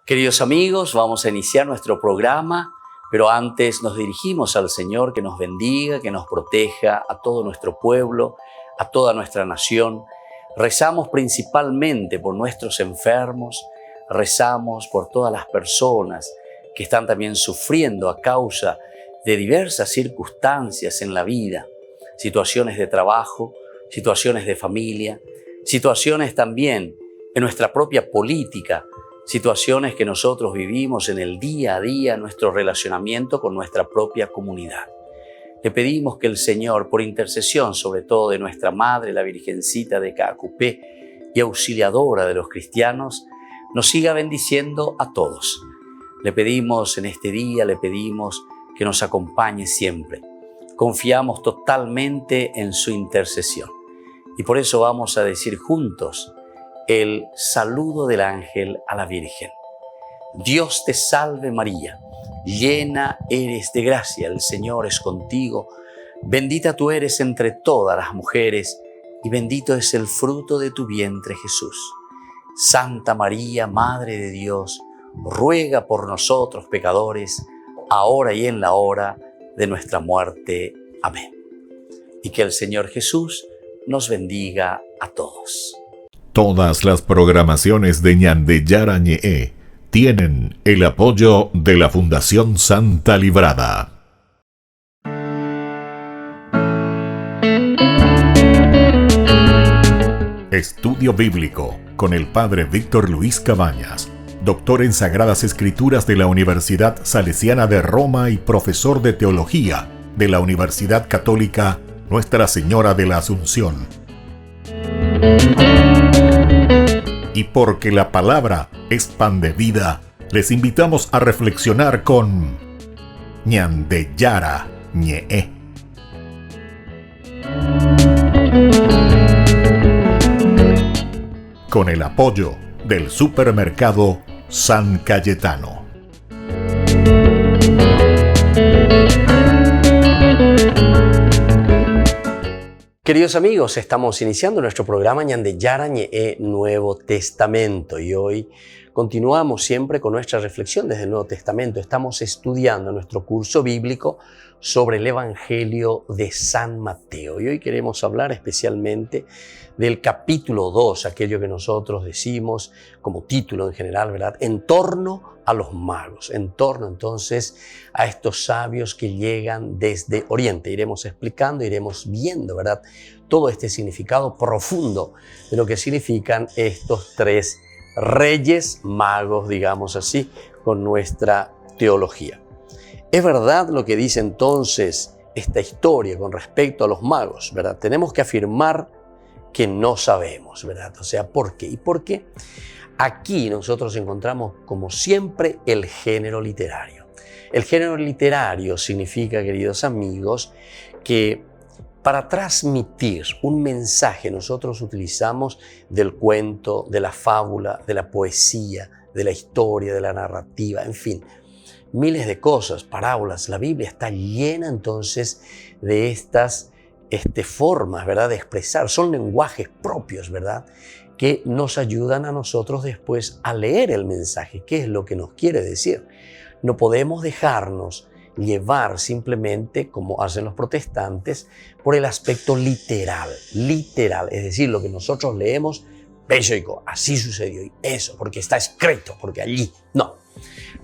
Queridos amigos, vamos a iniciar nuestro programa, pero antes nos dirigimos al Señor que nos bendiga, que nos proteja a todo nuestro pueblo, a toda nuestra nación. Rezamos principalmente por nuestros enfermos, rezamos por todas las personas que están también sufriendo a causa de diversas circunstancias en la vida, situaciones de trabajo, situaciones de familia, situaciones también en nuestra propia política, situaciones que nosotros vivimos en el día a día, nuestro relacionamiento con nuestra propia comunidad. Le pedimos que el Señor, por intercesión sobre todo de nuestra Madre, la Virgencita de Caacupé y auxiliadora de los cristianos, nos siga bendiciendo a todos. Le pedimos en este día, le pedimos que nos acompañe siempre. Confiamos totalmente en su intercesión. Y por eso vamos a decir juntos el saludo del ángel a la Virgen. Dios te salve María, llena eres de gracia, el Señor es contigo. Bendita tú eres entre todas las mujeres y bendito es el fruto de tu vientre Jesús. Santa María, Madre de Dios, ruega por nosotros pecadores, ahora y en la hora de nuestra muerte. Amén. Y que el Señor Jesús nos bendiga a todos. Todas las programaciones de Ñandeyara Ñe'e tienen el apoyo de la Fundación Santa Librada. Estudio Bíblico con el Padre Víctor Luis Cabañas, doctor en Sagradas Escrituras de la Universidad Salesiana de Roma y profesor de Teología de la Universidad Católica Nuestra Señora de la Asunción. Y porque la palabra es pan de vida, les invitamos a reflexionar con Ñandeyara Ñe'e. Con el apoyo del supermercado San Cayetano. Queridos amigos, estamos iniciando nuestro programa Ñandeyara Ñe'e Nuevo Testamento y hoy continuamos siempre con nuestra reflexión desde el Nuevo Testamento. Estamos estudiando nuestro curso bíblico sobre el Evangelio de San Mateo y hoy queremos hablar especialmente del capítulo 2, aquello que nosotros decimos como título en general, ¿verdad? En torno a los magos, en torno entonces a estos sabios que llegan desde Oriente. Iremos explicando, iremos viendo, ¿verdad? Todo este significado profundo de lo que significan estos tres reyes magos, digamos así, con nuestra teología. Es verdad lo que dice entonces esta historia con respecto a los magos, ¿verdad? Tenemos que afirmar que no sabemos, ¿verdad? O sea, ¿por qué? ¿Y por qué? Aquí nosotros encontramos, como siempre, el género literario. El género literario significa, queridos amigos, que para transmitir un mensaje nosotros utilizamos del cuento, de la fábula, de la poesía, de la historia, de la narrativa, en fin, miles de cosas, parábolas. La Biblia está llena entonces de estas formas, ¿verdad?, de expresar. Son lenguajes propios, ¿verdad?, que nos ayudan a nosotros después a leer el mensaje. ¿Qué es lo que nos quiere decir? No podemos dejarnos llevar simplemente, como hacen los protestantes, por el aspecto literal, es decir, lo que nosotros leemos, eso, así sucedió, y eso, porque está escrito, porque allí. No,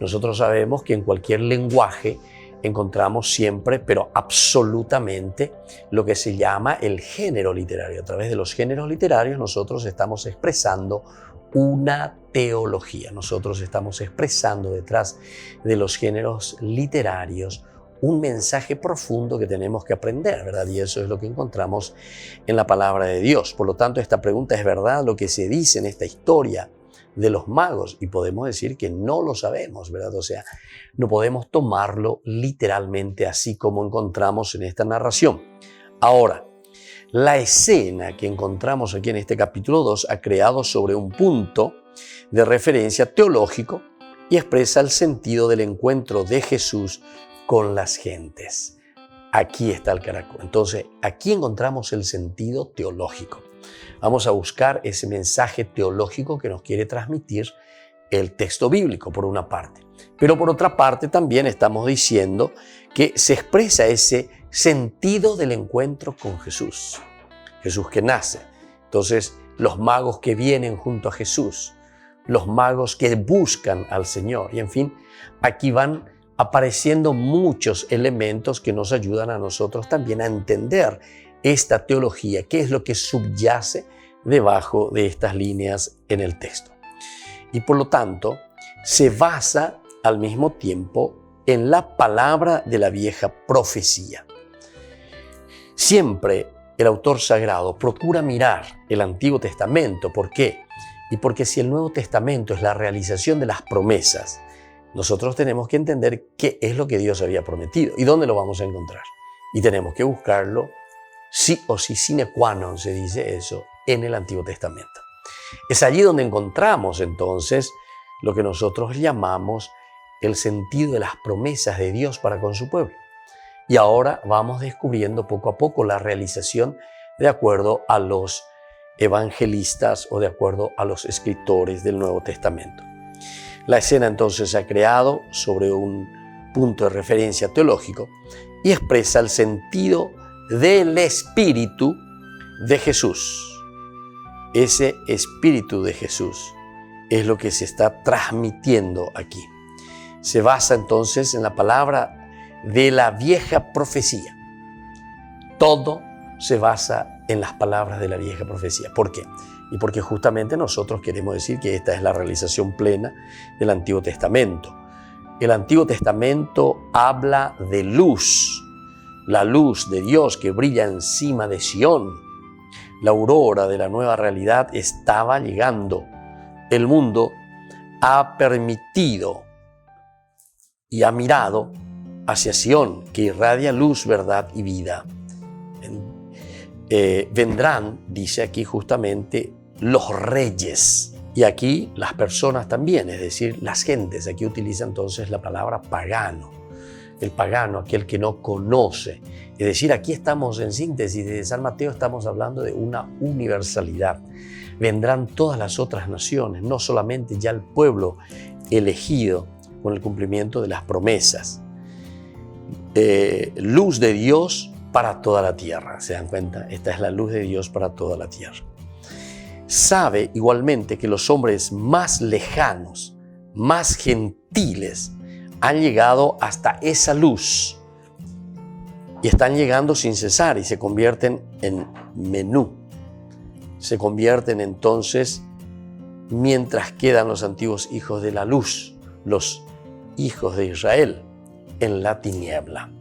nosotros sabemos que en cualquier lenguaje encontramos siempre, pero absolutamente, lo que se llama el género literario. A través de los géneros literarios nosotros estamos expresando una teología. Nosotros estamos expresando detrás de los géneros literarios un mensaje profundo que tenemos que aprender, ¿verdad? Y eso es lo que encontramos en la palabra de Dios. Por lo tanto, esta pregunta, ¿es verdad lo que se dice en esta historia de los magos? Y podemos decir que no lo sabemos, ¿verdad? O sea, no podemos tomarlo literalmente así como encontramos en esta narración. Ahora, la escena que encontramos aquí en este capítulo 2 ha creado sobre un punto de referencia teológico y expresa el sentido del encuentro de Jesús con las gentes. Aquí está el caracol. Entonces, aquí encontramos el sentido teológico. Vamos a buscar ese mensaje teológico que nos quiere transmitir el texto bíblico, por una parte. Pero por otra parte también estamos diciendo que se expresa ese sentido del encuentro con Jesús. Jesús que nace. Entonces, los magos que vienen junto a Jesús, los magos que buscan al Señor. Y en fin, aquí van apareciendo muchos elementos que nos ayudan a nosotros también a entender esta teología, qué es lo que subyace debajo de estas líneas en el texto. Y por lo tanto, se basa al mismo tiempo en la palabra de la vieja profecía. Siempre el autor sagrado procura mirar el Antiguo Testamento. ¿Por qué? Y porque si el Nuevo Testamento es la realización de las promesas, nosotros tenemos que entender qué es lo que Dios había prometido y dónde lo vamos a encontrar. Y tenemos que buscarlo sí o sí, sine qua non, se dice eso, en el Antiguo Testamento. Es allí donde encontramos entonces lo que nosotros llamamos el sentido de las promesas de Dios para con su pueblo. Y ahora vamos descubriendo poco a poco la realización de acuerdo a los evangelistas o de acuerdo a los escritores del Nuevo Testamento. La escena entonces se ha creado sobre un punto de referencia teológico y expresa el sentido del Espíritu de Jesús. Ese Espíritu de Jesús es lo que se está transmitiendo aquí. Se basa entonces en la palabra de la vieja profecía. Todo se basa en las palabras de la vieja profecía. ¿Por qué? Y porque justamente nosotros queremos decir que esta es la realización plena del Antiguo Testamento. El Antiguo Testamento habla de luz, la luz de Dios que brilla encima de Sión. La aurora de la nueva realidad estaba llegando. El mundo ha permitido y ha mirado hacia Sión, que irradia luz, verdad y vida. Vendrán, dice aquí justamente, los reyes. Y aquí las personas también, es decir, las gentes. Aquí utiliza entonces la palabra pagano. El pagano, aquel que no conoce. Es decir, aquí estamos en síntesis de San Mateo, estamos hablando de una universalidad. Vendrán todas las otras naciones, no solamente ya el pueblo elegido con el cumplimiento de las promesas. Luz de Dios para toda la tierra. ¿Se dan cuenta? Esta es la luz de Dios para toda la tierra. Sabe igualmente que los hombres más lejanos, más gentiles, han llegado hasta esa luz y están llegando sin cesar y se convierten en menú. Se convierten entonces, mientras quedan los antiguos hijos de la luz, los hijos de Israel, en la tiniebla.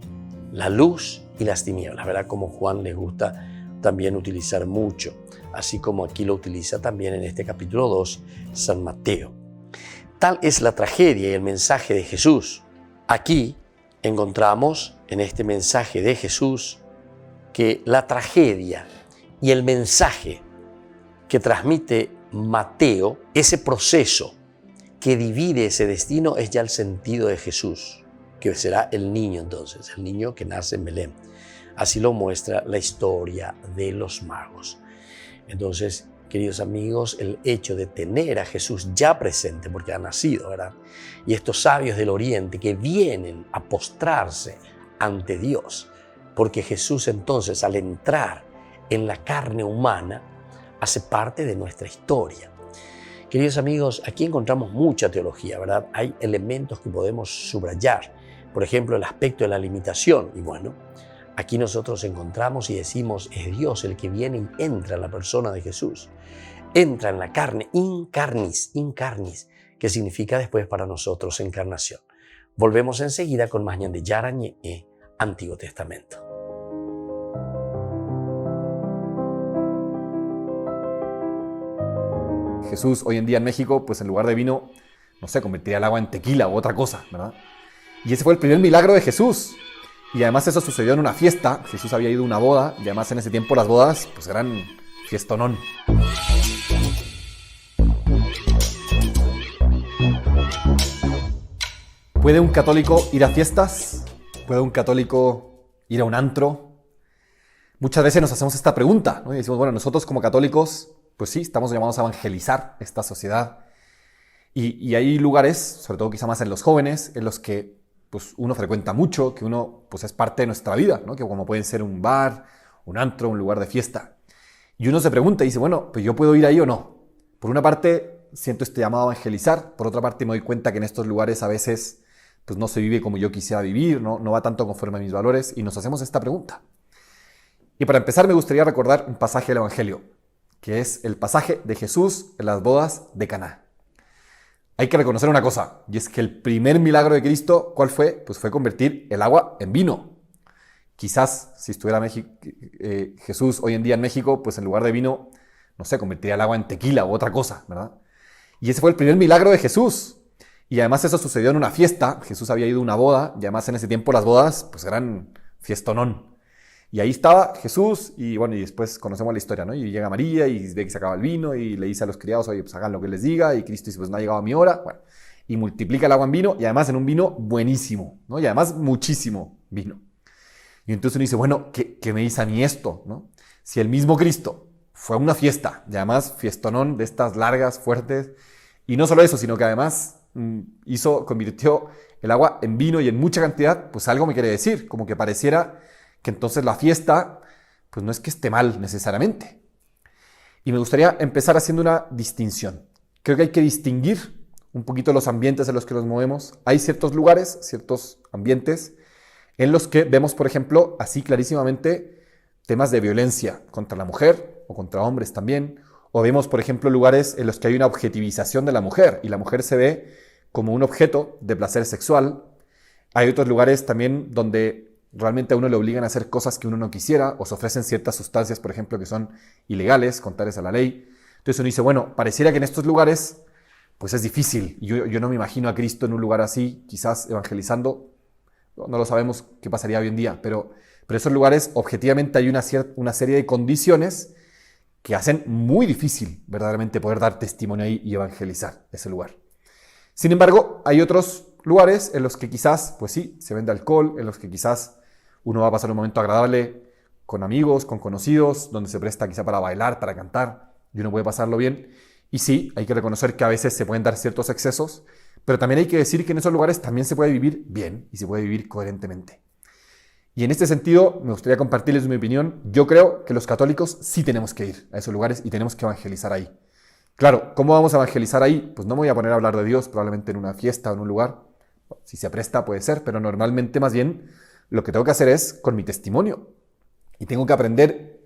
La luz y las tinieblas, ¿verdad? Como Juan les gusta también utilizar mucho, así como aquí lo utiliza también en este capítulo 2, San Mateo. Tal es la tragedia y el mensaje de Jesús. Aquí encontramos en este mensaje de Jesús que la tragedia y el mensaje que transmite Mateo, ese proceso que divide ese destino, es ya el sentido de Jesús, que será el niño entonces, el niño que nace en Belén. Así lo muestra la historia de los magos. Entonces, queridos amigos, el hecho de tener a Jesús ya presente, porque ha nacido, ¿verdad? Y estos sabios del Oriente que vienen a postrarse ante Dios, porque Jesús entonces al entrar en la carne humana hace parte de nuestra historia. Queridos amigos, aquí encontramos mucha teología, ¿verdad? Hay elementos que podemos subrayar. Por ejemplo, el aspecto de la limitación. Y bueno, aquí nosotros encontramos y decimos, es Dios el que viene y entra en la persona de Jesús. Entra en la carne, in carnis, que significa después para nosotros encarnación. Volvemos enseguida con más ñande Yarañe e Antiguo Testamento. Jesús hoy en día en México, pues en lugar de vino, no sé, convertiría el agua en tequila u otra cosa, ¿verdad? Y ese fue el primer milagro de Jesús. Y además eso sucedió en una fiesta. Jesús había ido a una boda y además en ese tiempo las bodas pues eran fiestonón. ¿Puede un católico ir a fiestas? ¿Puede un católico ir a un antro? Muchas veces nos hacemos esta pregunta, ¿no? Y decimos, bueno, nosotros como católicos, pues sí, estamos llamados a evangelizar esta sociedad. Y hay lugares, sobre todo quizá más en los jóvenes, en los que pues, uno frecuenta mucho, que uno pues, es parte de nuestra vida, ¿no? Que como pueden ser un bar, un antro, un lugar de fiesta. Y uno se pregunta y dice, bueno, pues yo puedo ir ahí o no. Por una parte, siento este llamado a evangelizar. Por otra parte, me doy cuenta que en estos lugares a veces pues, no se vive como yo quisiera vivir, no va tanto conforme a mis valores. Y nos hacemos esta pregunta. Y para empezar, me gustaría recordar un pasaje del Evangelio, que es el pasaje de Jesús en las bodas de Caná. Hay que reconocer una cosa, y es que el primer milagro de Cristo, ¿cuál fue? Pues fue convertir el agua en vino. Quizás, si estuviera Jesús hoy en día en México, pues en lugar de vino, no sé, convertiría el agua en tequila u otra cosa, ¿verdad? Y ese fue el primer milagro de Jesús. Y además eso sucedió en una fiesta. Jesús había ido a una boda, y además en ese tiempo las bodas, pues eran fiestonón. Y ahí estaba Jesús, y bueno, y después conocemos la historia, ¿no? Y llega María, y ve que se acaba el vino, y le dice a los criados, oye, pues hagan lo que les diga, y Cristo dice, pues no ha llegado mi hora, bueno, y multiplica el agua en vino, y además en un vino buenísimo, ¿no? Y además muchísimo vino. Y entonces uno dice, bueno, ¿qué me dice a mí esto, no? Si el mismo Cristo fue a una fiesta, y además fiestonón de estas largas, fuertes, y no solo eso, sino que además convirtió el agua en vino y en mucha cantidad, pues algo me quiere decir, como que pareciera que entonces la fiesta, pues no es que esté mal necesariamente. Y me gustaría empezar haciendo una distinción. Creo que hay que distinguir un poquito los ambientes en los que nos movemos. Hay ciertos lugares, ciertos ambientes, en los que vemos, por ejemplo, así clarísimamente, temas de violencia contra la mujer, o contra hombres también, o vemos, por ejemplo, lugares en los que hay una objetivización de la mujer, y la mujer se ve como un objeto de placer sexual. Hay otros lugares también donde realmente a uno le obligan a hacer cosas que uno no quisiera, o se ofrecen ciertas sustancias, por ejemplo, que son ilegales, contrarias a la ley. Entonces uno dice, bueno, pareciera que en estos lugares, pues es difícil. Yo no me imagino a Cristo en un lugar así, quizás evangelizando. No lo sabemos qué pasaría hoy en día, pero en esos lugares objetivamente hay una serie de condiciones que hacen muy difícil verdaderamente poder dar testimonio ahí y evangelizar ese lugar. Sin embargo, hay otros lugares en los que quizás, pues sí, se vende alcohol, en los que quizás uno va a pasar un momento agradable con amigos, con conocidos, donde se presta quizá para bailar, para cantar, y uno puede pasarlo bien. Y sí, hay que reconocer que a veces se pueden dar ciertos excesos, pero también hay que decir que en esos lugares también se puede vivir bien y se puede vivir coherentemente. Y en este sentido, me gustaría compartirles mi opinión. Yo creo que los católicos sí tenemos que ir a esos lugares y tenemos que evangelizar ahí. Claro, ¿cómo vamos a evangelizar ahí? Pues no me voy a poner a hablar de Dios probablemente en una fiesta o en un lugar. Si se presta puede ser, pero normalmente más bien lo que tengo que hacer es con mi testimonio. Y tengo que aprender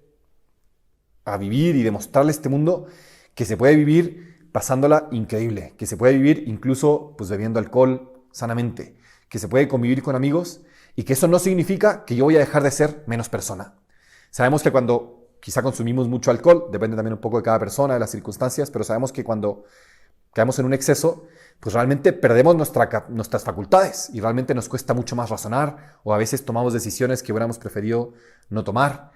a vivir y demostrarle a este mundo que se puede vivir pasándola increíble, que se puede vivir incluso pues, bebiendo alcohol sanamente, que se puede convivir con amigos y que eso no significa que yo voy a dejar de ser menos persona. Sabemos que cuando quizá consumimos mucho alcohol, depende también un poco de cada persona, de las circunstancias, pero sabemos que cuando caemos en un exceso, pues realmente perdemos nuestras facultades y realmente nos cuesta mucho más razonar o a veces tomamos decisiones que hubiéramos preferido no tomar.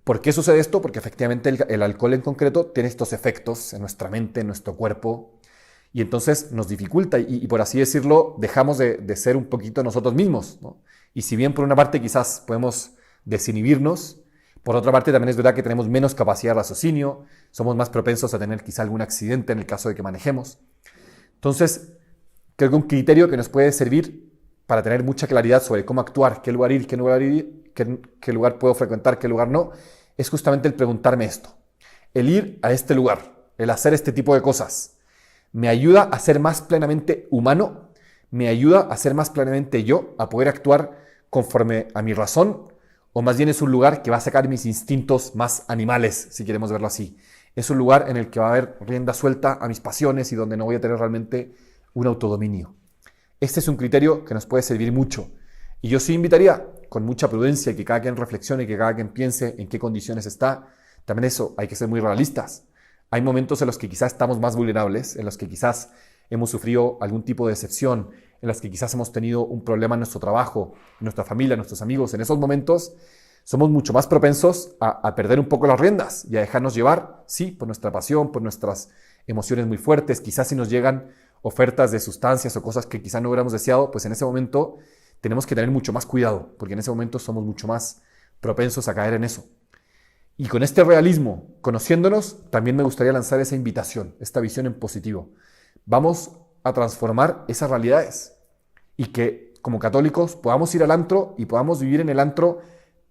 ¿Por qué sucede esto? Porque efectivamente el alcohol en concreto tiene estos efectos en nuestra mente, en nuestro cuerpo y entonces nos dificulta y por así decirlo dejamos de ser un poquito nosotros mismos, ¿no? Y si bien por una parte quizás podemos desinhibirnos, por otra parte también es verdad que tenemos menos capacidad de raciocinio, somos más propensos a tener quizá algún accidente en el caso de que manejemos. Entonces, creo que un criterio que nos puede servir para tener mucha claridad sobre cómo actuar, qué lugar ir, qué lugar puedo frecuentar, qué lugar no, es justamente el preguntarme esto. El ir a este lugar, el hacer este tipo de cosas, ¿me ayuda a ser más plenamente humano? ¿Me ayuda a ser más plenamente yo, a poder actuar conforme a mi razón? ¿O más bien es un lugar que va a sacar mis instintos más animales, si queremos verlo así? Es un lugar en el que va a haber rienda suelta a mis pasiones y donde no voy a tener realmente un autodominio. Este es un criterio que nos puede servir mucho. Y yo sí invitaría, con mucha prudencia, que cada quien reflexione, que cada quien piense en qué condiciones está. También eso, hay que ser muy realistas. Hay momentos en los que quizás estamos más vulnerables, en los que quizás hemos sufrido algún tipo de decepción, en los que quizás hemos tenido un problema en nuestro trabajo, en nuestra familia, en nuestros amigos. En esos momentos somos mucho más propensos a perder un poco las riendas y a dejarnos llevar, sí, por nuestra pasión, por nuestras emociones muy fuertes. Quizás si nos llegan ofertas de sustancias o cosas que quizás no hubiéramos deseado, pues en ese momento tenemos que tener mucho más cuidado, porque en ese momento somos mucho más propensos a caer en eso. Y con este realismo, conociéndonos, también me gustaría lanzar esa invitación, esta visión en positivo. vamos a transformar esas realidades. Y que como católicos podamos ir al antro y podamos vivir en el antro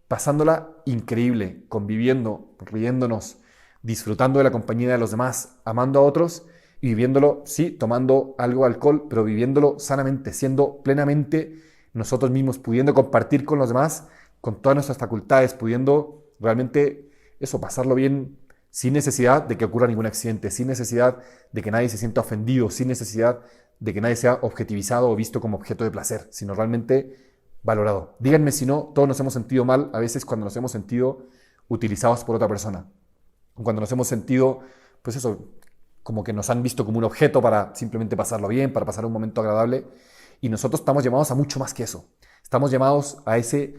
pasándola increíble, conviviendo, riéndonos, disfrutando de la compañía de los demás, amando a otros y viviéndolo, sí, tomando algo de alcohol, pero viviéndolo sanamente, siendo plenamente nosotros mismos, pudiendo compartir con los demás, con todas nuestras facultades, pudiendo realmente eso, pasarlo bien, sin necesidad de que ocurra ningún accidente, sin necesidad de que nadie se sienta ofendido, sin necesidad de que nadie sea objetivizado o visto como objeto de placer, sino realmente valorado. Díganme si no, todos nos hemos sentido mal a veces cuando nos hemos sentido utilizados por otra persona, cuando nos hemos sentido, pues eso, como que nos han visto como un objeto para simplemente pasarlo bien, para pasar un momento agradable, y nosotros estamos llamados a mucho más que eso. Estamos llamados a ese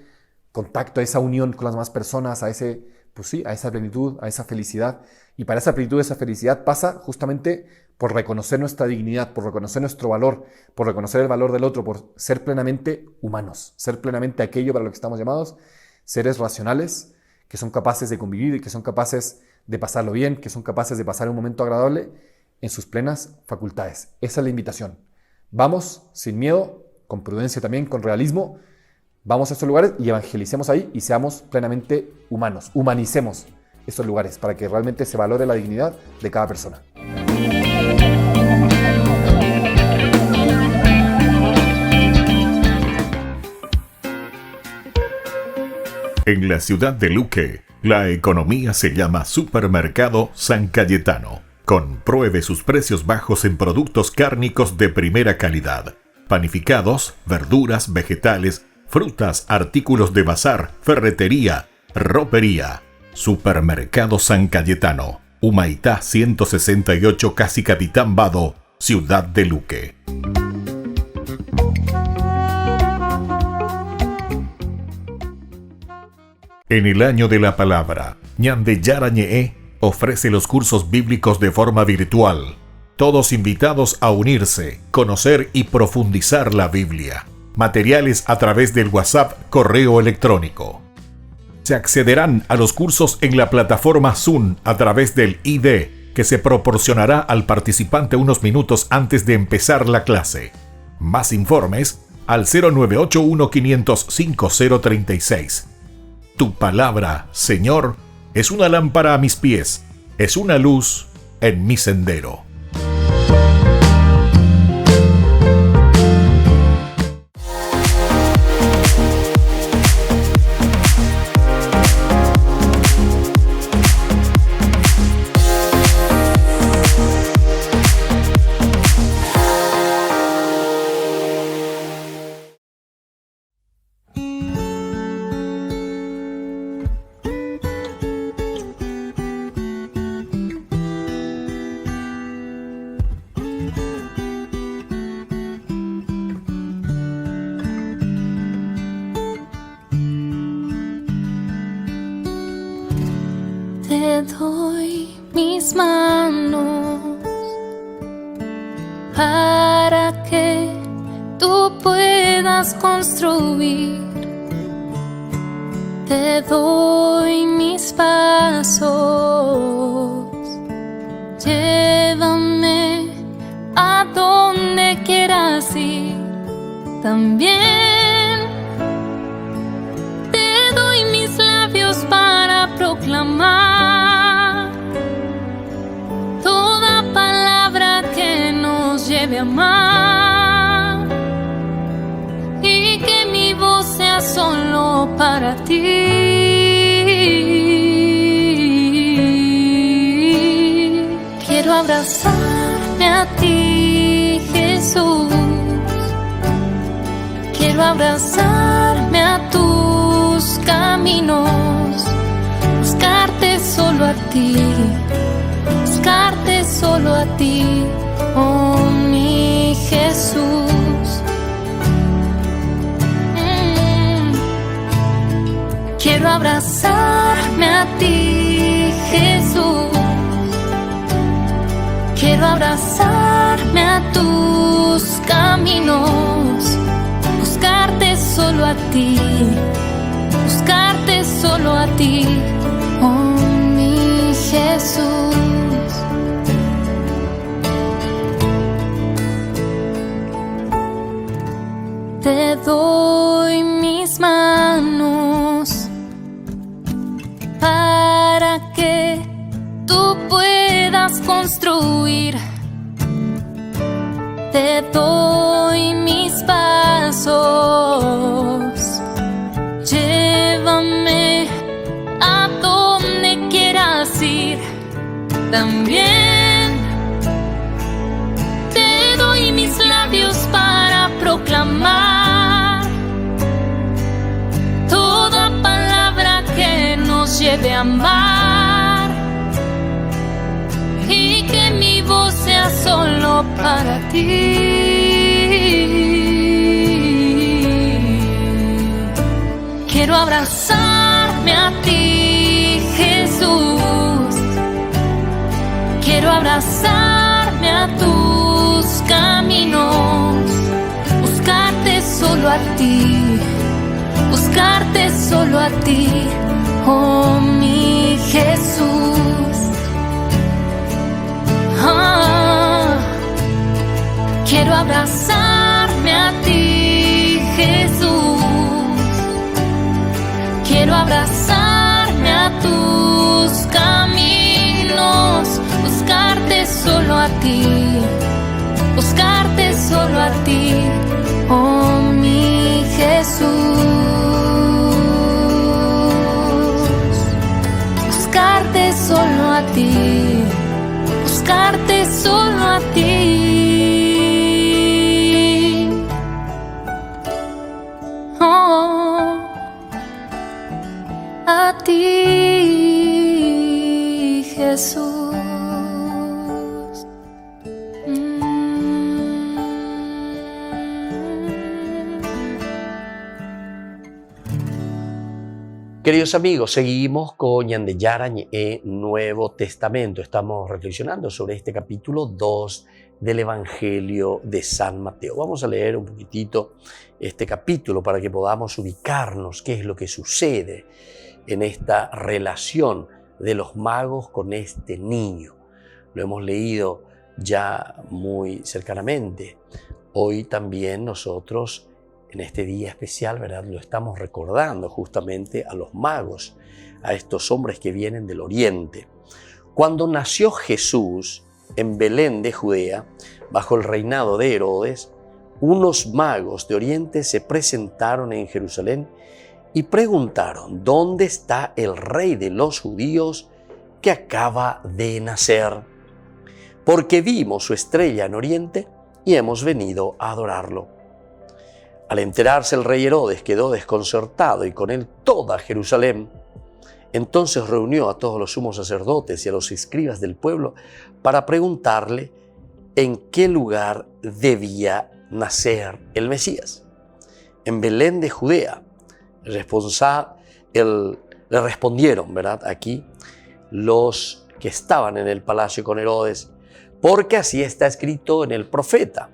contacto, a esa unión con las demás personas, a ese, pues sí, a esa plenitud, a esa felicidad. Y para esa plenitud, esa felicidad pasa justamente por reconocer nuestra dignidad, por reconocer nuestro valor, por reconocer el valor del otro, por ser plenamente humanos, ser plenamente aquello para lo que estamos llamados, seres racionales, que son capaces de convivir, que son capaces de pasarlo bien, que son capaces de pasar un momento agradable en sus plenas facultades. Esa es la invitación. Vamos sin miedo, con prudencia también, con realismo, vamos a estos lugares y evangelicemos ahí y seamos plenamente humanos, humanicemos estos lugares para que realmente se valore la dignidad de cada persona. En la ciudad de Luque, la economía se llama Supermercado San Cayetano. Compruebe sus precios bajos en productos cárnicos de primera calidad. Panificados, verduras, vegetales, frutas, artículos de bazar, ferretería, ropería. Supermercado San Cayetano, Humaitá 168, Casi Capitán Vado, ciudad de Luque. En el año de la palabra, Ñande Yarañe ofrece los cursos bíblicos de forma virtual. Todos invitados a unirse, conocer y profundizar la Biblia. Materiales a través del WhatsApp, correo electrónico. Se accederán a los cursos en la plataforma Zoom a través del ID, que se proporcionará al participante unos minutos antes de empezar la clase. Más informes al 0981 505 036. Tu palabra, Señor, es una lámpara a mis pies, es una luz en mi sendero. Te doy mis manos para que tú puedas construir. Te doy mis pasos, llévame a donde quieras ir. También te doy mis labios para proclamar toda palabra que nos lleve a amar, y que mi voz sea solo para ti. Quiero abrazarme a ti, Jesús. Quiero abrazarme a tus caminos, buscarte solo a ti, buscarte solo a ti, oh mi Jesús. Quiero abrazarme a ti, Jesús. Quiero abrazarme a tus caminos, buscarte solo a ti, buscarte solo a ti, oh mi Jesús. te doy mis manos para que tú puedas construir. Te doy mis pasos, llévame a donde quieras ir. También te doy mis labios para proclamar toda palabra que nos lleve a amar, y que mi voz sea solo para ti. Quiero abrazarme a ti, Jesús. Quiero abrazarme a tus caminos, buscarte solo a ti, buscarte solo a ti, oh mi Jesús. Quiero abrazarme a ti, Jesús. Quiero abrazarme a tus caminos, buscarte solo a ti, buscarte solo a ti, oh mi Jesús. Buscarte solo a ti, buscarte solo a ti. Oh, a ti, Jesús. Queridos amigos, seguimos con Ñande Yarañe Nuevo Testamento. Estamos reflexionando sobre este capítulo 2 del Evangelio de San Mateo. Vamos a leer un poquitito este capítulo para que podamos ubicarnos qué es lo que sucede en esta relación de los magos con este niño. Lo hemos leído ya muy cercanamente. Hoy también nosotros, en este día especial, ¿verdad?, lo estamos recordando justamente a los magos, a estos hombres que vienen del oriente. Cuando nació Jesús en Belén de Judea, bajo el reinado de Herodes, unos magos de oriente se presentaron en Jerusalén y preguntaron: ¿dónde está el rey de los judíos que acaba de nacer? Porque vimos su estrella en oriente y hemos venido a adorarlo. Al enterarse el rey Herodes quedó desconcertado y con él toda Jerusalén. Entonces reunió a todos los sumos sacerdotes y a los escribas del pueblo para preguntarle en qué lugar debía nacer el Mesías. En Belén de Judea. Le respondieron, ¿verdad?, aquí los que estaban en el palacio con Herodes, porque así está escrito en el profeta: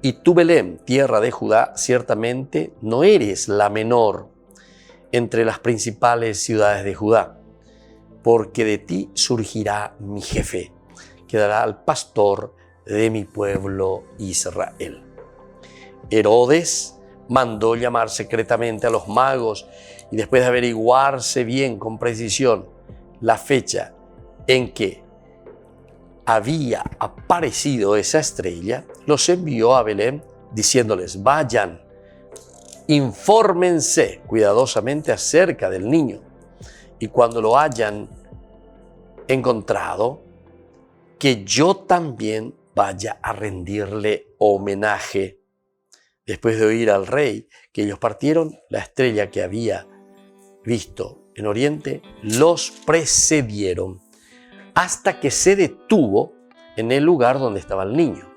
y tú, Belén, tierra de Judá, ciertamente no eres la menor entre las principales ciudades de Judá, porque de ti surgirá mi jefe, que dará al pastor de mi pueblo Israel. Herodes mandó llamar secretamente a los magos y después de averiguarse bien con precisión la fecha en que había aparecido esa estrella, los envió a Belén diciéndoles: vayan, infórmense cuidadosamente acerca del niño, y cuando lo hayan encontrado, que yo también vaya a rendirle homenaje. Después de oír al rey que ellos partieron, la estrella que había visto en oriente los precedieron hasta que se detuvo en el lugar donde estaba el niño.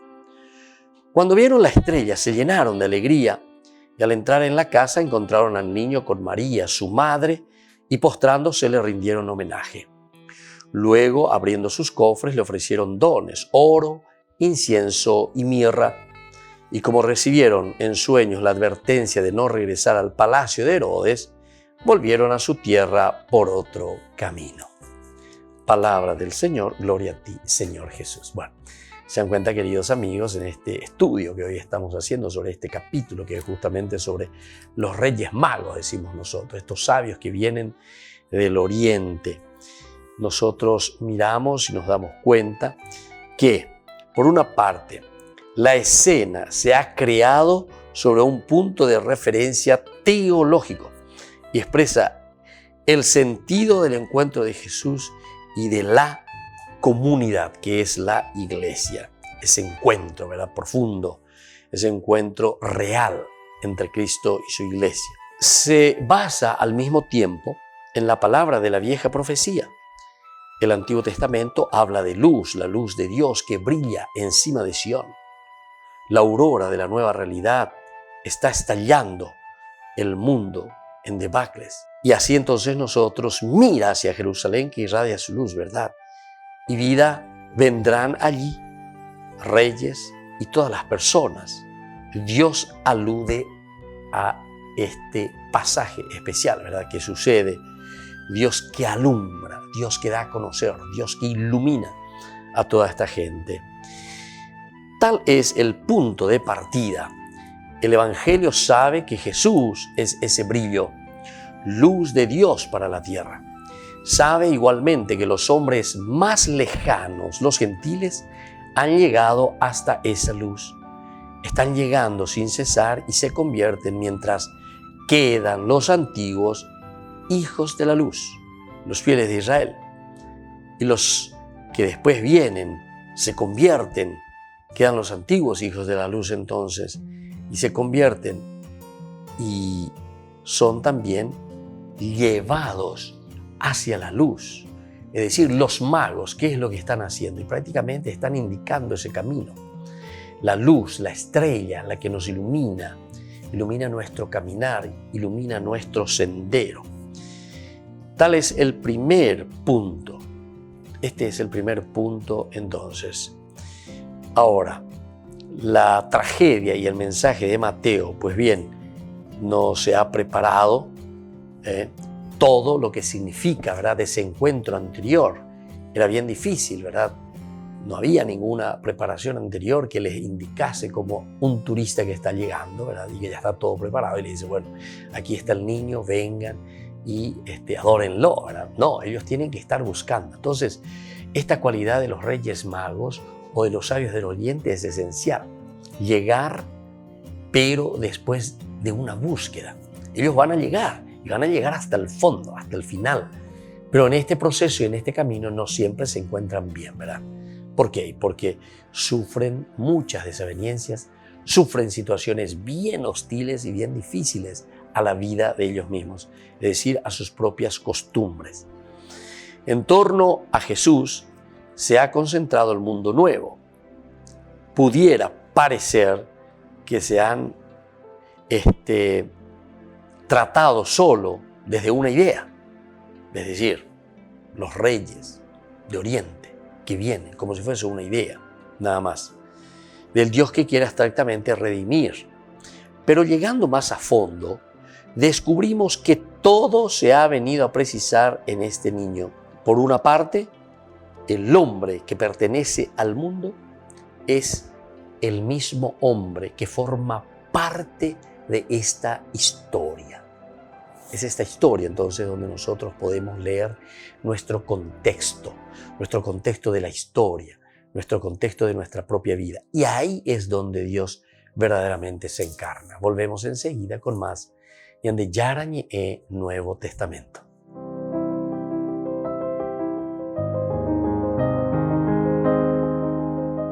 Cuando vieron la estrella se llenaron de alegría y al entrar en la casa encontraron al niño con María, su madre, y postrándose le rindieron homenaje. Luego, abriendo sus cofres, le ofrecieron dones: oro, incienso y mirra. Y como recibieron en sueños la advertencia de no regresar al palacio de Herodes, volvieron a su tierra por otro camino. Palabra del Señor, gloria a ti, Señor Jesús. Bueno, Se dan cuenta, queridos amigos, en este estudio que hoy estamos haciendo sobre este capítulo, que es justamente sobre los Reyes Magos, decimos nosotros, estos sabios que vienen del Oriente. Nosotros miramos y nos damos cuenta que, por una parte, la escena se ha creado sobre un punto de referencia teológico y expresa el sentido del encuentro de Jesús y de la comunidad, que es la iglesia. Ese encuentro, ¿verdad?, profundo, ese encuentro real entre Cristo y su iglesia. Se basa al mismo tiempo en la palabra de la vieja profecía. El Antiguo Testamento habla de luz, la luz de Dios que brilla encima de Sión. La aurora de la nueva realidad está estallando el mundo en debacles. Y así entonces nosotros mira hacia Jerusalén que irradia su luz, ¿verdad? Y vida vendrán allí reyes y todas las personas. Dios alude a este pasaje especial, ¿verdad?, que sucede. Dios que alumbra, Dios que da a conocer, Dios que ilumina a toda esta gente. Tal es el punto de partida. El Evangelio sabe que Jesús es ese brillo, luz de Dios para la tierra. Sabe igualmente que los hombres más lejanos, los gentiles, han llegado hasta esa luz. Están llegando sin cesar y se convierten mientras quedan los antiguos hijos de la luz, los fieles de Israel. Y los que después vienen se convierten, quedan los antiguos hijos de la luz entonces, y se convierten y son también llevados hacia la luz. Es decir, los magos, ¿qué es lo que están haciendo? Y prácticamente están indicando ese camino. La luz, la estrella, la que nos ilumina, ilumina nuestro caminar, ilumina nuestro sendero. Tal es el primer punto. Este es el primer punto entonces. Ahora, la tragedia y el mensaje de Mateo, pues bien, no se ha preparado todo lo que significa, ¿verdad?, ese encuentro anterior. Era bien difícil, ¿verdad? No había ninguna preparación anterior que les indicase como un turista que está llegando, ¿verdad?, y que ya está todo preparado y le dice, bueno, aquí está el niño, vengan y adórenlo, ¿verdad? No, ellos tienen que estar buscando. Entonces, esta cualidad de los Reyes Magos o de los sabios del Oriente es esencial. Llegar, pero después de una búsqueda. Ellos van a llegar y van a llegar hasta el fondo, hasta el final. Pero en este proceso y en este camino no siempre se encuentran bien, ¿verdad? ¿Por qué? Porque sufren muchas desavenencias, sufren situaciones bien hostiles y bien difíciles a la vida de ellos mismos, es decir, a sus propias costumbres. En torno a Jesús se ha concentrado el mundo nuevo. Pudiera parecer que se han tratado solo desde una idea, es decir, los reyes de Oriente que vienen como si fuese una idea, nada más, del Dios que quiera estrictamente redimir. Pero llegando más a fondo, descubrimos que todo se ha venido a precisar en este niño. Por una parte, el hombre que pertenece al mundo es el mismo hombre que forma parte de esta historia. Es esta historia entonces donde nosotros podemos leer nuestro contexto de la historia, nuestro contexto de nuestra propia vida. Y ahí es donde Dios verdaderamente se encarna. Volvemos enseguida con más Ñande Yarañe Nuevo Testamento.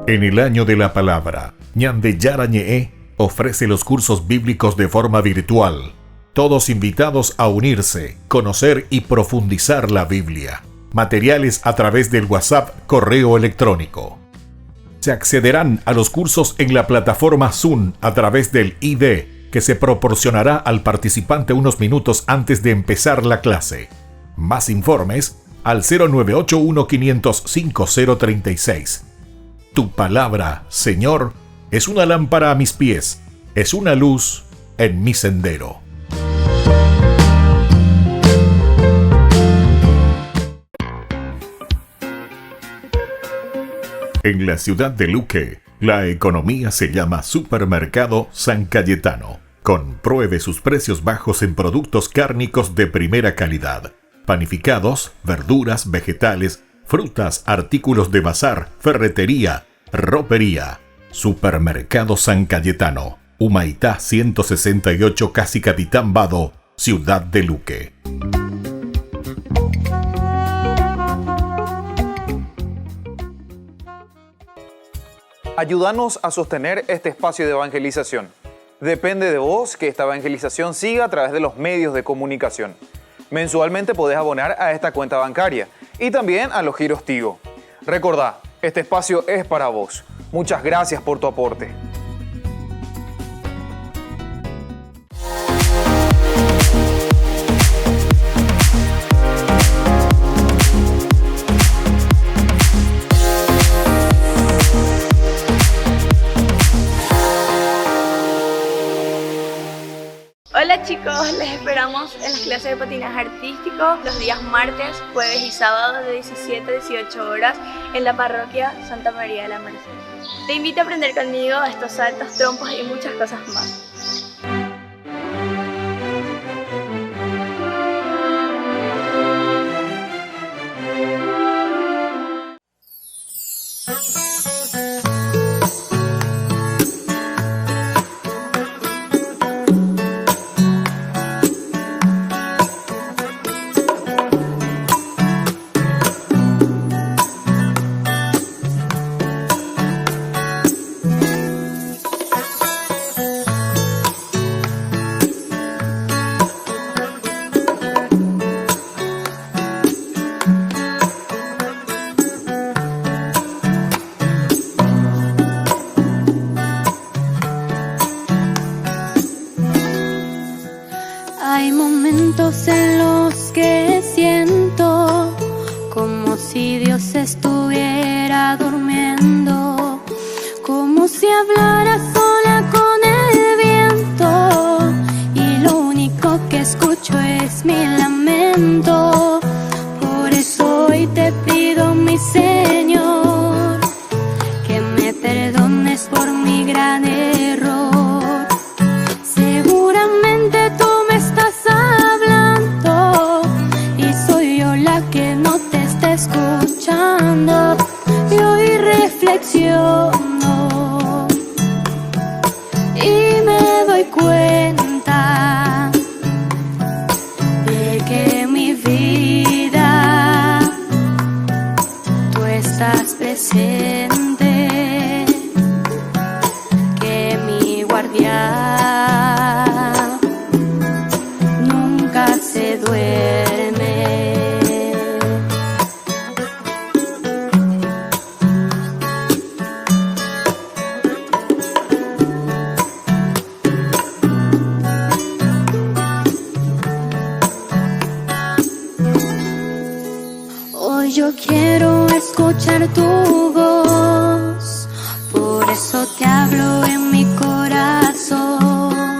En el año de la palabra, Ñande Yarañe ofrece los cursos bíblicos de forma virtual. Todos invitados a unirse, conocer y profundizar la Biblia. Materiales a través del WhatsApp, correo electrónico. Se accederán a los cursos en la plataforma Zoom a través del ID que se proporcionará al participante unos minutos antes de empezar la clase. Más informes al 0981 505 036. Tu palabra, Señor, es una lámpara a mis pies, es una luz en mi sendero. En la ciudad de Luque, la economía se llama Supermercado San Cayetano. Compruebe sus precios bajos en productos cárnicos de primera calidad. Panificados, verduras, vegetales, frutas, artículos de bazar, ferretería, ropería. Supermercado San Cayetano. Humaitá 168, Casi Capitán Vado, ciudad de Luque. Ayúdanos a sostener este espacio de evangelización. Depende de vos que esta evangelización siga a través de los medios de comunicación. Mensualmente podés abonar a esta cuenta bancaria y también a los giros Tigo. Recordá, este espacio es para vos. Muchas gracias por tu aporte. Hola chicos, les esperamos en las clases de patinaje artístico los días martes, jueves y sábados de 17 a 18 horas en la parroquia Santa María de la Merced. Te invito a aprender conmigo estos saltos, trompos y muchas cosas más. Hay momentos en los que siento como si Dios estuviera durmiendo, como si hablara sola con el viento y lo único que escucho es mi lamento. Por eso hoy te pido, mi Señor, que me perdones por mi gran error. Seguramente tú me estás hablando y soy yo la que no te está escuchando. Y hoy reflexiono y me doy cuenta de que en mi vida tú estás presente, que mi guardián nunca se duerme. Hoy yo quiero escuchar tu voz, por eso te hablo en mi corazón.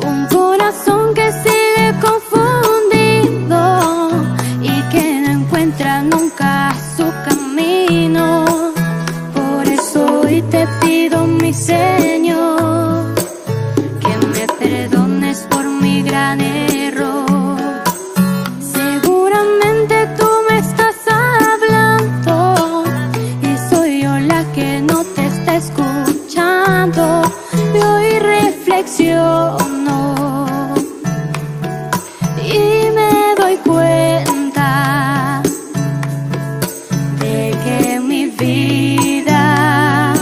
Un corazón que sigue confundido y que no encuentra nunca su camino. Por eso hoy te pido, mi Señor, que me perdones por mi gran error. Seguramente tú me estás hablando y soy yo la que no te está escuchando. Y hoy reflexiono y me doy cuenta de que en mi vida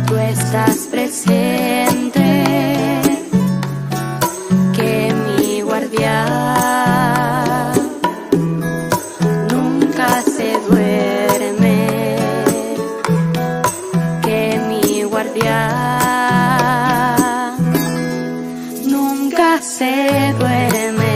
tú estás presente, que mi guardián nunca se duerme, que mi guardián nunca se duerme.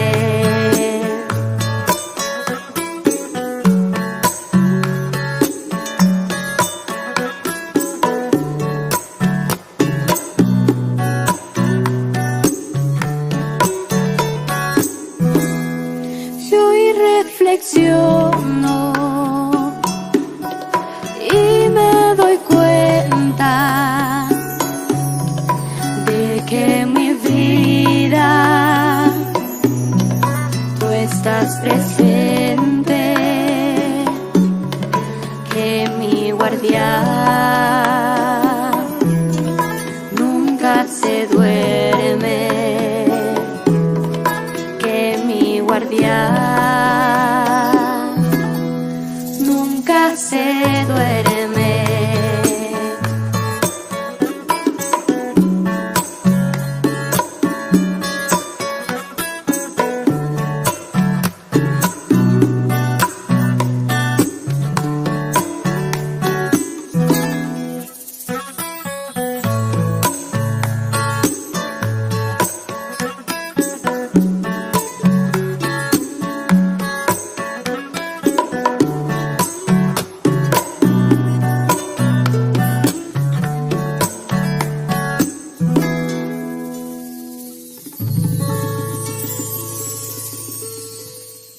Yo hoy reflexiono estás presente, que mi guardián nunca se duerme, que mi guardián nunca se duerme.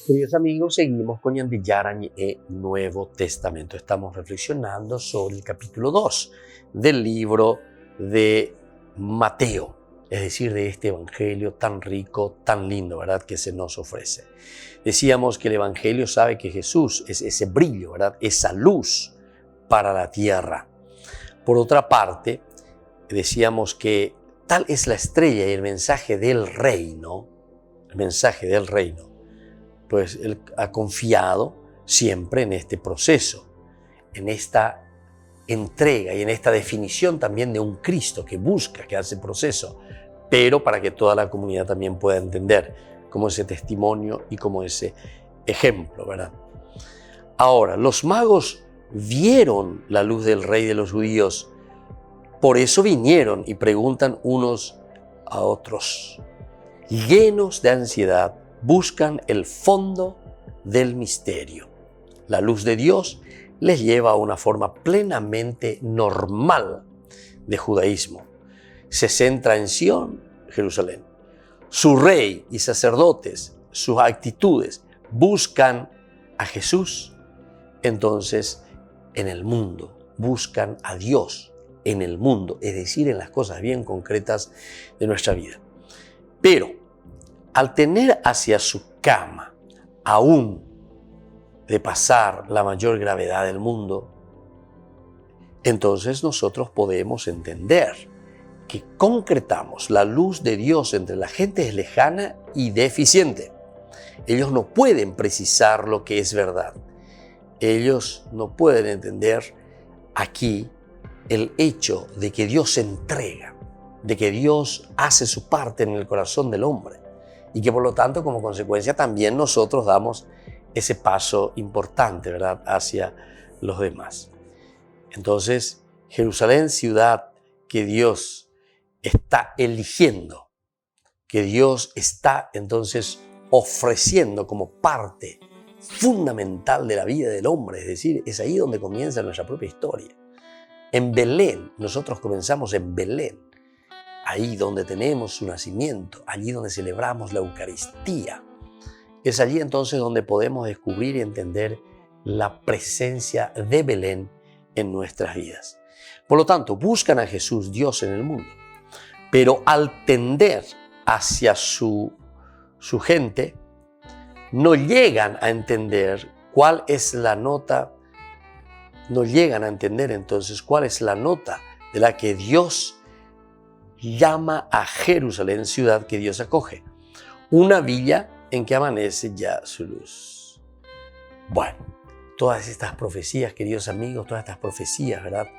Queridos amigos, seguimos con Ñande Yarañe e Nuevo Testamento. Estamos reflexionando sobre el capítulo 2 del libro de Mateo, es decir, de este evangelio tan rico, tan lindo, ¿verdad?, que se nos ofrece. Decíamos que el evangelio sabe que Jesús es ese brillo, ¿verdad?, esa luz para la tierra. Por otra parte, decíamos que tal es la estrella y el mensaje del reino, pues él ha confiado siempre en este proceso, en esta entrega y en esta definición también de un Cristo que busca, que hace proceso, pero para que toda la comunidad también pueda entender como ese testimonio y como ese ejemplo, ¿verdad? Ahora, los magos vieron la luz del Rey de los judíos, por eso vinieron y preguntan unos a otros, llenos de ansiedad, buscan el fondo del misterio. La luz de Dios les lleva a una forma plenamente normal de judaísmo. Se centra en Sión, Jerusalén. Su rey y sacerdotes, sus actitudes, buscan a Jesús. Entonces, en el mundo, buscan a Dios en el mundo, es decir, en las cosas bien concretas de nuestra vida. Pero, al tener hacia su cama, aún de pasar la mayor gravedad del mundo, entonces nosotros podemos entender que concretamos la luz de Dios entre la gente es lejana y deficiente. Ellos no pueden precisar lo que es verdad. Ellos no pueden entender aquí el hecho de que Dios se entrega, de que Dios hace su parte en el corazón del hombre. Y que por lo tanto, como consecuencia, también nosotros damos ese paso importante, ¿verdad?, hacia los demás. Entonces, Jerusalén, ciudad que Dios está eligiendo, que Dios está entonces ofreciendo como parte fundamental de la vida del hombre, es decir, es ahí donde comienza nuestra propia historia. En Belén, nosotros comenzamos en Belén, ahí donde tenemos su nacimiento, allí donde celebramos la Eucaristía. Es allí entonces donde podemos descubrir y entender la presencia de Belén en nuestras vidas. Por lo tanto, buscan a Jesús, Dios en el mundo, pero al tender hacia su gente, no llegan a entender cuál es la nota, no llegan a entender entonces cuál es la nota de la que Dios llama a Jerusalén, ciudad que Dios acoge, una villa en que amanece ya su luz. Bueno, todas estas profecías, queridos amigos, todas estas profecías, ¿verdad?,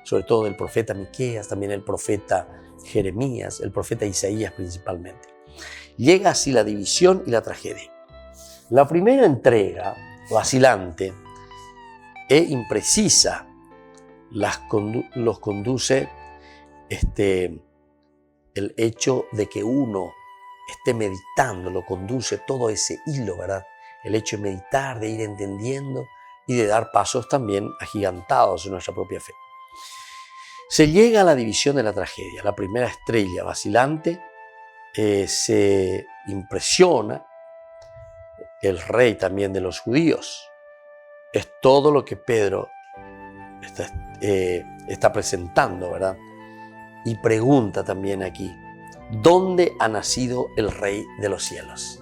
sobre todo del profeta Miqueas, también el profeta Jeremías, el profeta Isaías principalmente. Llega así la división y la tragedia. La primera entrega, vacilante e imprecisa, los conduce el hecho de que uno esté meditando, lo conduce todo ese hilo, ¿verdad? El hecho de meditar, de ir entendiendo y de dar pasos también agigantados en nuestra propia fe. Se llega a la división de la tragedia. La primera estrella vacilante se impresiona, el rey también de los judíos. Es todo lo que Pedro está presentando, ¿verdad? Y pregunta también aquí, ¿dónde ha nacido el Rey de los cielos?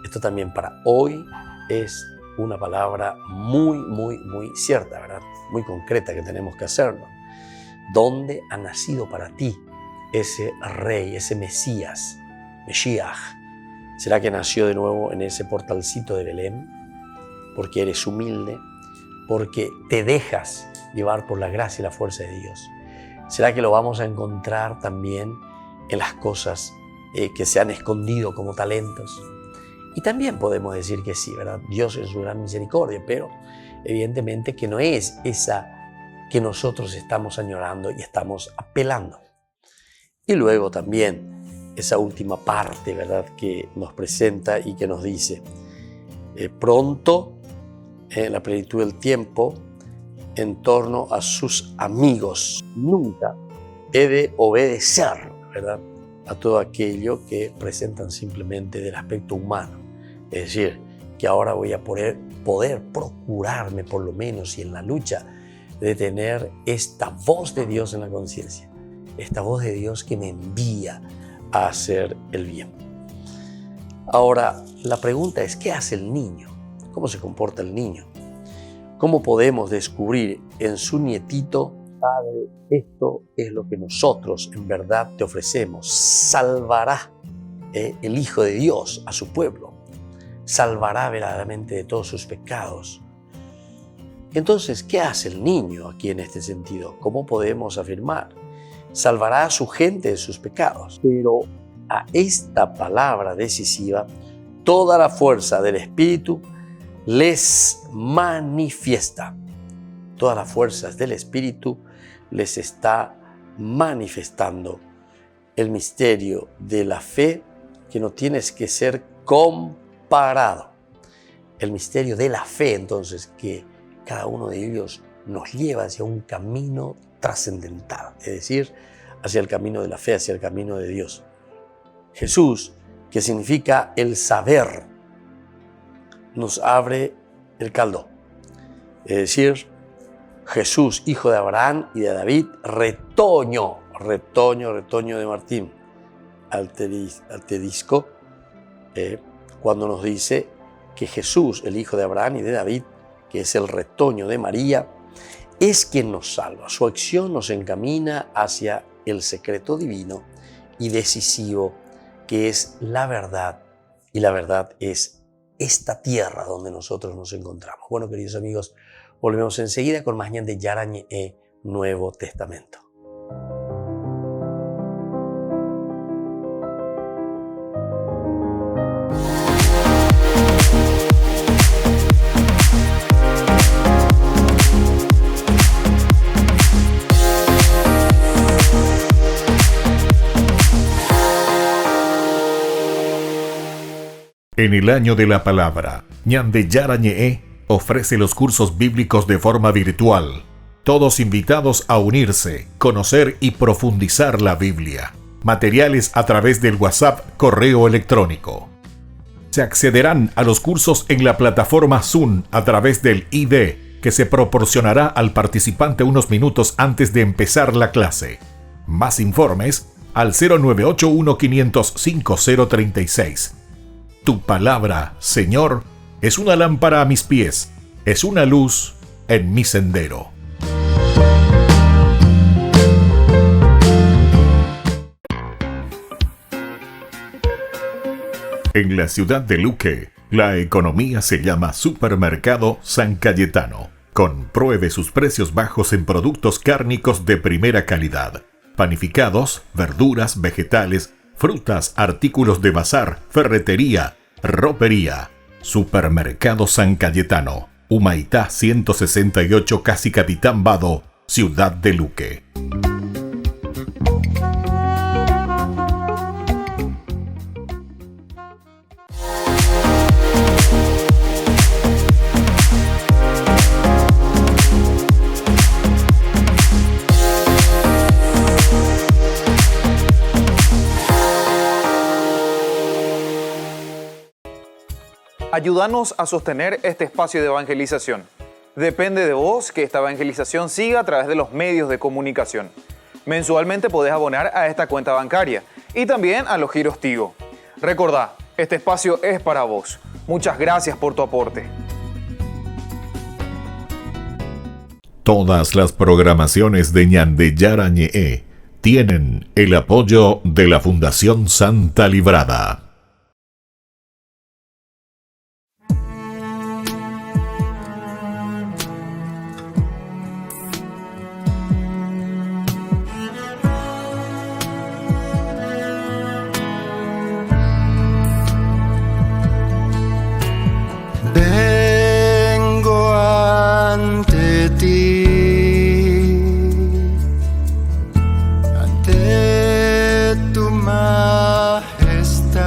esto también para hoy es una palabra muy, muy, muy cierta, ¿verdad? Muy concreta que tenemos que hacerlo. ¿Dónde ha nacido para ti ese rey, ese Mesías, Mesías? ¿Será que nació de nuevo en ese portalcito de Belén? Porque eres humilde, porque te dejas llevar por la gracia y la fuerza de Dios. ¿Será que lo vamos a encontrar también en las cosas que se han escondido como talentos? Y también podemos decir que sí, ¿verdad? Dios en su gran misericordia, pero evidentemente que no es esa que nosotros estamos añorando y estamos apelando. Y luego también esa última parte, ¿verdad?, que nos presenta y que nos dice, pronto, en la plenitud del tiempo, en torno a sus amigos, nunca he de obedecer, ¿verdad?, a todo aquello que presentan simplemente del aspecto humano. Es decir, que ahora voy a poder procurarme por lo menos y en la lucha de tener esta voz de Dios en la conciencia, esta voz de Dios que me envía a hacer el bien. Ahora, la pregunta es, ¿qué hace el niño? ¿Cómo se comporta el niño? ¿Cómo podemos descubrir en su nietito, Padre, esto es lo que nosotros en verdad te ofrecemos? Salvará el Hijo de Dios a su pueblo. Salvará verdaderamente de todos sus pecados. Entonces, ¿qué hace el niño aquí en este sentido? ¿Cómo podemos afirmar? Salvará a su gente de sus pecados. Pero a esta palabra decisiva, toda la fuerza del Espíritu les manifiesta. Todas las fuerzas del Espíritu les está manifestando el misterio de la fe que no tienes que ser comparado. El misterio de la fe, entonces, que cada uno de ellos nos lleva hacia un camino trascendental, es decir, hacia el camino de la fe, hacia el camino de Dios. Jesús, que significa el saber, nos abre el caldo. Es decir, Jesús, hijo de Abraham y de David, retoño de Martín, altedisco, cuando nos dice que Jesús, el hijo de Abraham y de David, que es el retoño de María, es quien nos salva. Su acción nos encamina hacia el secreto divino y decisivo, que es la verdad, y la verdad es esta tierra donde nosotros nos encontramos. Bueno, queridos amigos, volvemos enseguida con más ñande Yarañe Nuevo Testamento. En el año de la palabra, ñande Yarañe ofrece los cursos bíblicos de forma virtual. Todos invitados a unirse, conocer y profundizar la Biblia. Materiales a través del WhatsApp, correo electrónico. Se accederán a los cursos en la plataforma Zoom a través del ID, que se proporcionará al participante unos minutos antes de empezar la clase. Más informes al 0981-500-5036. Tu palabra, Señor, es una lámpara a mis pies, es una luz en mi sendero. En la ciudad de Luque, la economía se llama Supermercado San Cayetano. Compruebe sus precios bajos en productos cárnicos de primera calidad. Panificados, verduras, vegetales, frutas, artículos de bazar, ferretería, ropería. Supermercado San Cayetano, Humaitá 168, casi Capitán Vado, Ciudad de Luque. Ayúdanos a sostener este espacio de evangelización. Depende de vos que esta evangelización siga a través de los medios de comunicación. Mensualmente podés abonar a esta cuenta bancaria y también a los giros Tigo. Recordá, Este espacio es para vos. Muchas gracias por tu aporte. Todas las programaciones de Ñande Yarañe tienen el apoyo de la Fundación Santa Librada. Vengo ante ti, ante tu majestad,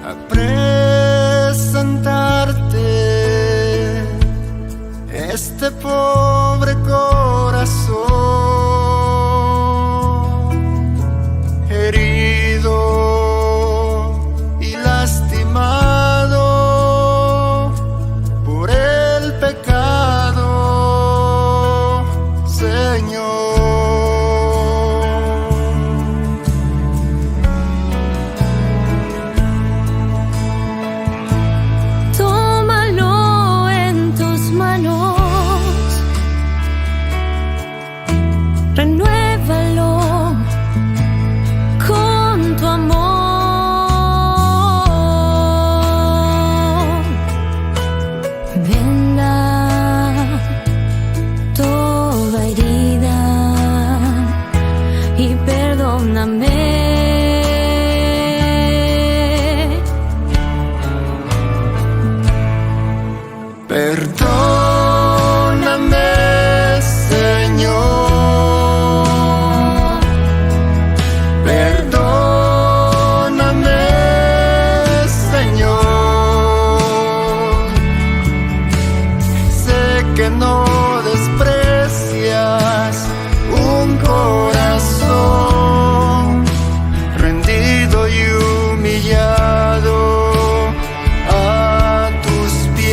a presentarte este pobre corazón herido y lastimado por el pecado, Señor. Tómalo en tus manos, renuévalo con tu amor. Venda toda herida y perdóname. Perdóname, Señor. Perdóname, Señor. Sé que no desprecias un corazón rendido y humillado a tus pies.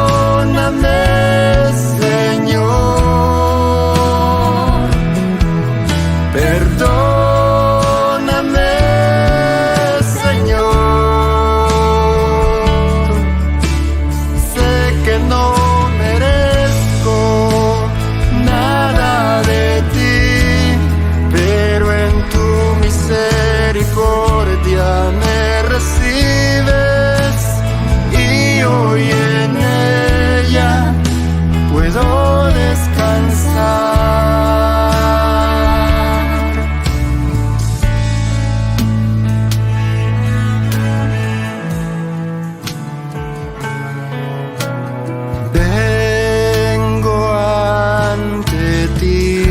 Perdóname, Señor. Perdóname, Señor. Sé que no merezco nada de ti, pero en tu misericordia me recibes y hoy en ella puedo descansar. Vengo ante ti,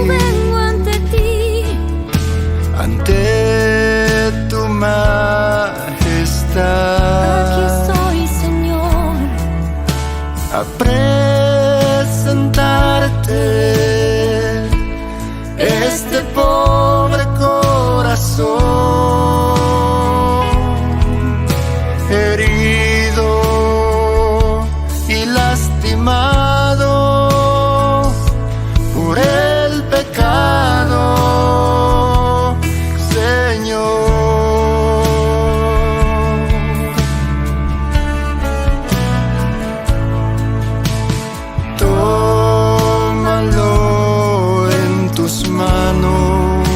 Vengo ante ti, ante tu majestad, aquí estoy, Señor. a presentarte este pobre corazón herido y lastimado por el pecado, Señor. Tómalo en tus manos,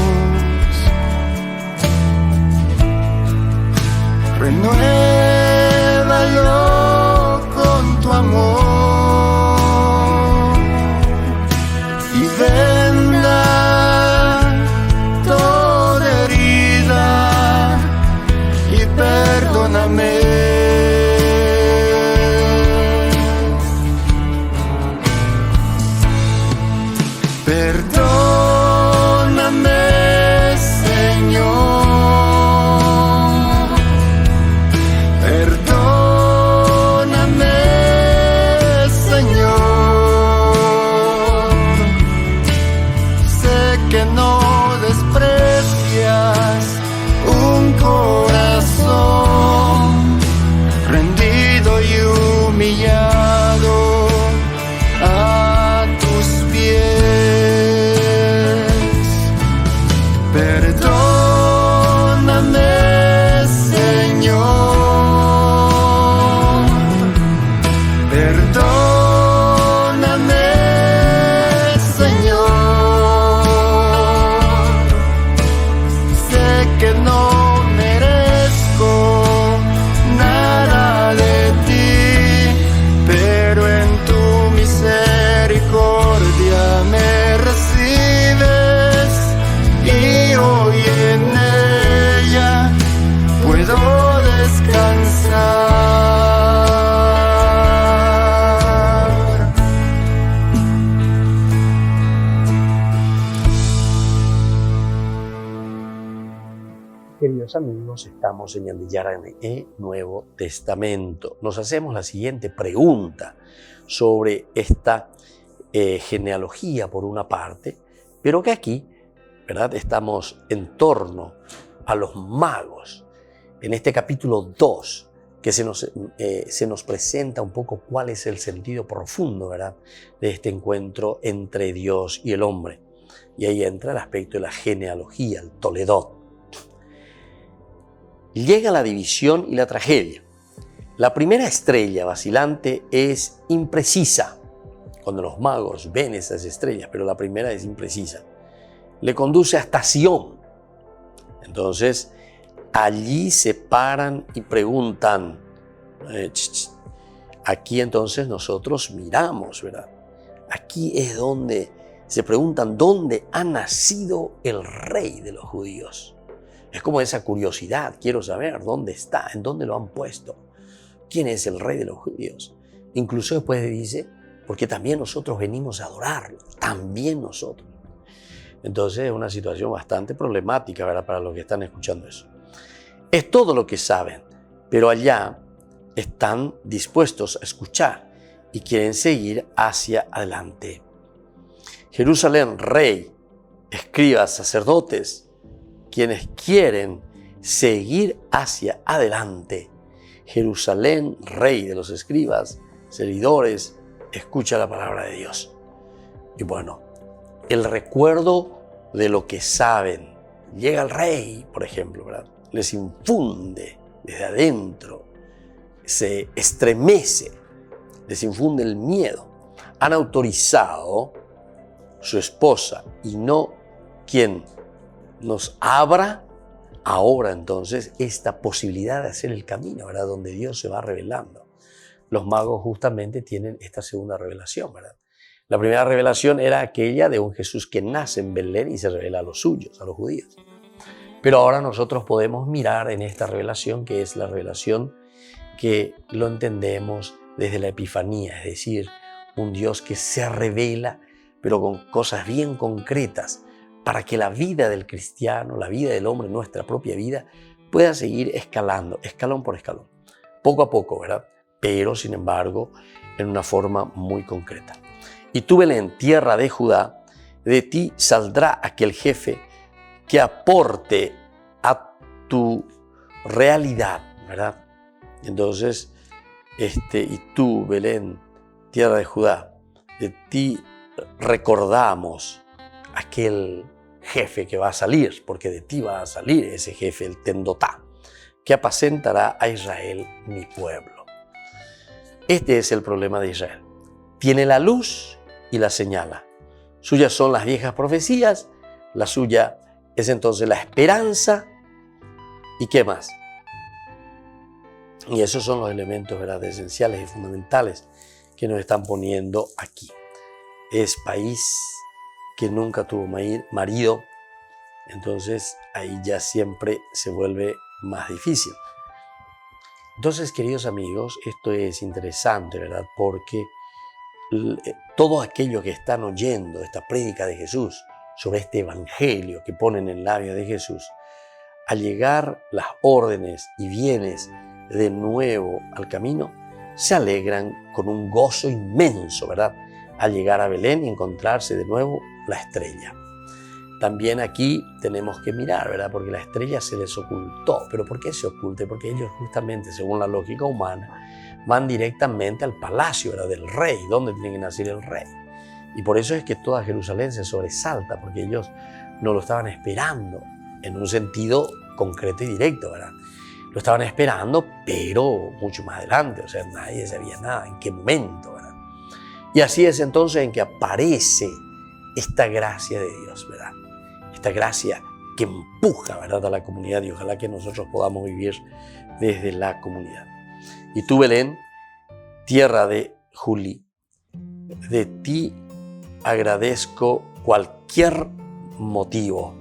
renuévalo con tu amor y venda toda herida y perdóname. Perdóname, Señor. Perdóname, Perdóname, Señor. Sé que no merezco nada de ti, pero en tu misericordia me recibes y hoy en ella puedo descansar. Queridos amigos, estamos en Ñande Yarañé Nuevo Testamento. Nos hacemos la siguiente pregunta sobre esta genealogía por una parte, pero que aquí, ¿verdad?, estamos en torno a los magos. En este capítulo 2, que se nos presenta un poco cuál es el sentido profundo, ¿verdad?, de este encuentro entre Dios y el hombre. Y ahí entra el aspecto de la genealogía, el Toledot. Llega la división y la tragedia. La primera estrella vacilante es imprecisa. Cuando los magos ven esas estrellas, pero la primera es imprecisa. Le conduce hasta Sión. Entonces, allí se paran y preguntan. Aquí entonces nosotros miramos, ¿verdad? Aquí es donde se preguntan dónde ha nacido el rey de los judíos. Es como esa curiosidad, quiero saber dónde está, en dónde lo han puesto, quién es el rey de los judíos. Incluso después dice, porque también nosotros venimos a adorarlo, también nosotros. Entonces es una situación bastante problemática, ¿verdad?, para los que están escuchando eso. Es todo lo que saben, pero allá están dispuestos a escuchar y quieren seguir hacia adelante. Jerusalén, rey, escribas, sacerdotes, quienes quieren seguir hacia adelante. Jerusalén, rey de los escribas, servidores, escucha la palabra de Dios. Y bueno, el recuerdo de lo que saben. Llega el rey, por ejemplo, ¿verdad?, les infunde desde adentro, se estremece, les infunde el miedo. Han autorizado su esposa y no quien nos abra ahora entonces esta posibilidad de hacer el camino, ¿verdad?, donde Dios se va revelando. Los magos justamente tienen esta segunda revelación, ¿verdad? La primera revelación era aquella de un Jesús que nace en Belén y se revela a los suyos, a los judíos. Pero ahora nosotros podemos mirar en esta revelación, que es la revelación que lo entendemos desde la Epifanía, es decir, un Dios que se revela, pero con cosas bien concretas, para que la vida del cristiano, la vida del hombre, nuestra propia vida, pueda seguir escalando, escalón por escalón, poco a poco, ¿verdad? Pero, sin embargo, en una forma muy concreta. Y tú, Belén, tierra de Judá, de ti saldrá aquel jefe que aporte a tu realidad, ¿verdad? Entonces, y tú, Belén, tierra de Judá, de ti recordamos aquel jefe que va a salir, porque de ti va a salir ese jefe, el Tendotá, que apacentará a Israel, mi pueblo. Este es el problema de Israel. Tiene la luz y la señala. Suyas son las viejas profecías, la suya es entonces la esperanza. ¿Y qué más? Y esos son los elementos, ¿verdad?, esenciales y fundamentales que nos están poniendo aquí. Es país que nunca tuvo marido, entonces ahí ya siempre se vuelve más difícil. Entonces, queridos amigos, esto es interesante, ¿verdad?, porque todo aquello que están oyendo, esta prédica de Jesús, sobre este evangelio que ponen en labios de Jesús, al llegar las órdenes y vienes de nuevo al camino, se alegran con un gozo inmenso, ¿verdad?, al llegar a Belén y encontrarse de nuevo la estrella. También aquí tenemos que mirar, ¿verdad?, porque la estrella se les ocultó. ¿Pero por qué se oculta? Porque ellos justamente, según la lógica humana, van directamente al palacio, ¿verdad?, del rey, donde tiene que nacer el rey. Y por eso es que toda Jerusalén se sobresalta, porque ellos no lo estaban esperando en un sentido concreto y directo, ¿verdad? Lo estaban esperando, pero mucho más adelante, o sea, nadie sabía nada, en qué momento, ¿verdad? Y así es entonces en que aparece esta gracia de Dios, ¿verdad? Esta gracia que empuja, ¿verdad?, a la comunidad, y ojalá que nosotros podamos vivir desde la comunidad. Y tú, Belén, tierra de Juli, de ti agradezco cualquier motivo.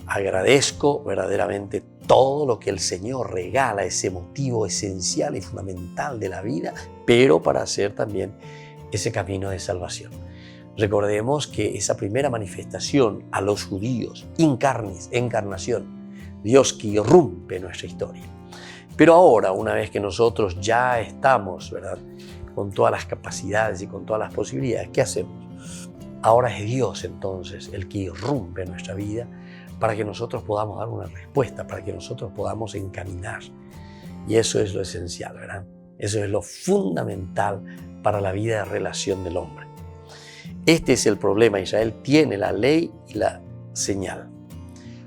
Agradezco verdaderamente todo lo que el Señor regala, ese motivo esencial y fundamental de la vida, pero para hacer también ese camino de salvación. Recordemos que esa primera manifestación a los judíos, encarnación, Dios que irrumpe nuestra historia. Pero ahora, una vez que nosotros ya estamos, ¿verdad?, con todas las capacidades y con todas las posibilidades, ¿qué hacemos? Ahora es Dios entonces el que irrumpe nuestra vida para que nosotros podamos dar una respuesta, para que nosotros podamos encaminar. Y eso es lo esencial, ¿verdad? Eso es lo fundamental para la vida de relación del hombre. Este es el problema. Israel tiene la ley y la señal.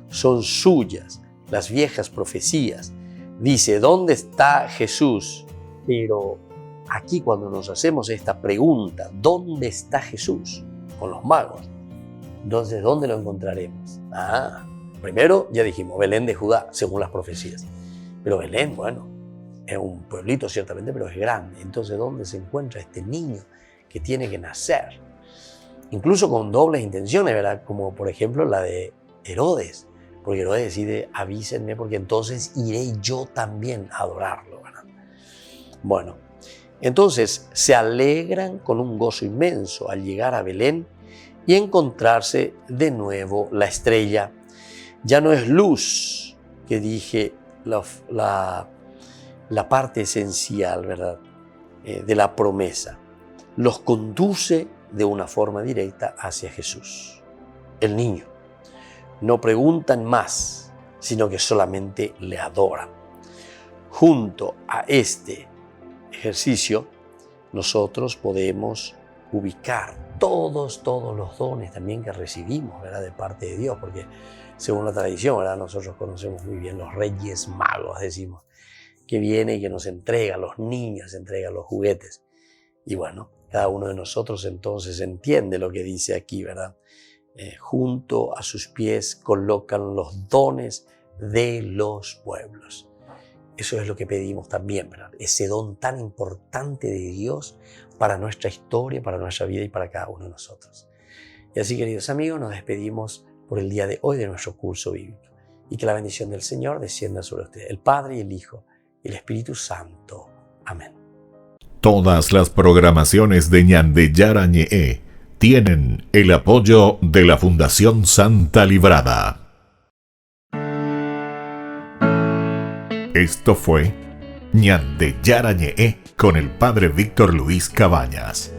Son suyas las viejas profecías. Dice, ¿dónde está Jesús? Pero aquí cuando nos hacemos esta pregunta, ¿dónde está Jesús? Con los magos. Entonces, ¿dónde lo encontraremos? Primero ya dijimos, Belén de Judá, según las profecías. Pero Belén, bueno, es un pueblito ciertamente, pero es grande. Entonces, ¿dónde se encuentra este niño que tiene que nacer? Incluso con dobles intenciones, ¿verdad? Como por ejemplo la de Herodes. Porque Herodes decide, avísenme, porque entonces iré yo también a adorarlo, ¿verdad? Bueno, entonces se alegran con un gozo inmenso al llegar a Belén y encontrarse de nuevo la estrella. Ya no es luz, que dije, la parte esencial, ¿verdad?, de la promesa. Los conduce de una forma directa hacia Jesús, el niño. No preguntan más, sino que solamente le adoran. Junto a este ejercicio, nosotros podemos ubicar todos los dones también que recibimos, ¿verdad?, de parte de Dios, porque según la tradición, ¿verdad?, nosotros conocemos muy bien los reyes magos, decimos, que viene y que nos entrega a los niños, entrega los juguetes. Y bueno, cada uno de nosotros entonces entiende lo que dice aquí, ¿verdad? Junto a sus pies colocan los dones de los pueblos. Eso es lo que pedimos también, ¿verdad? Ese don tan importante de Dios para nuestra historia, para nuestra vida y para cada uno de nosotros. Y así, queridos amigos, nos despedimos por el día de hoy de nuestro curso bíblico. Y que la bendición del Señor descienda sobre ustedes, el Padre y el Hijo y el Espíritu Santo. Amén. Todas las programaciones de Ñande Yarañe tienen el apoyo de la Fundación Santa Librada. Esto fue Ñande Yarañe con el Padre Víctor Luis Cabañas.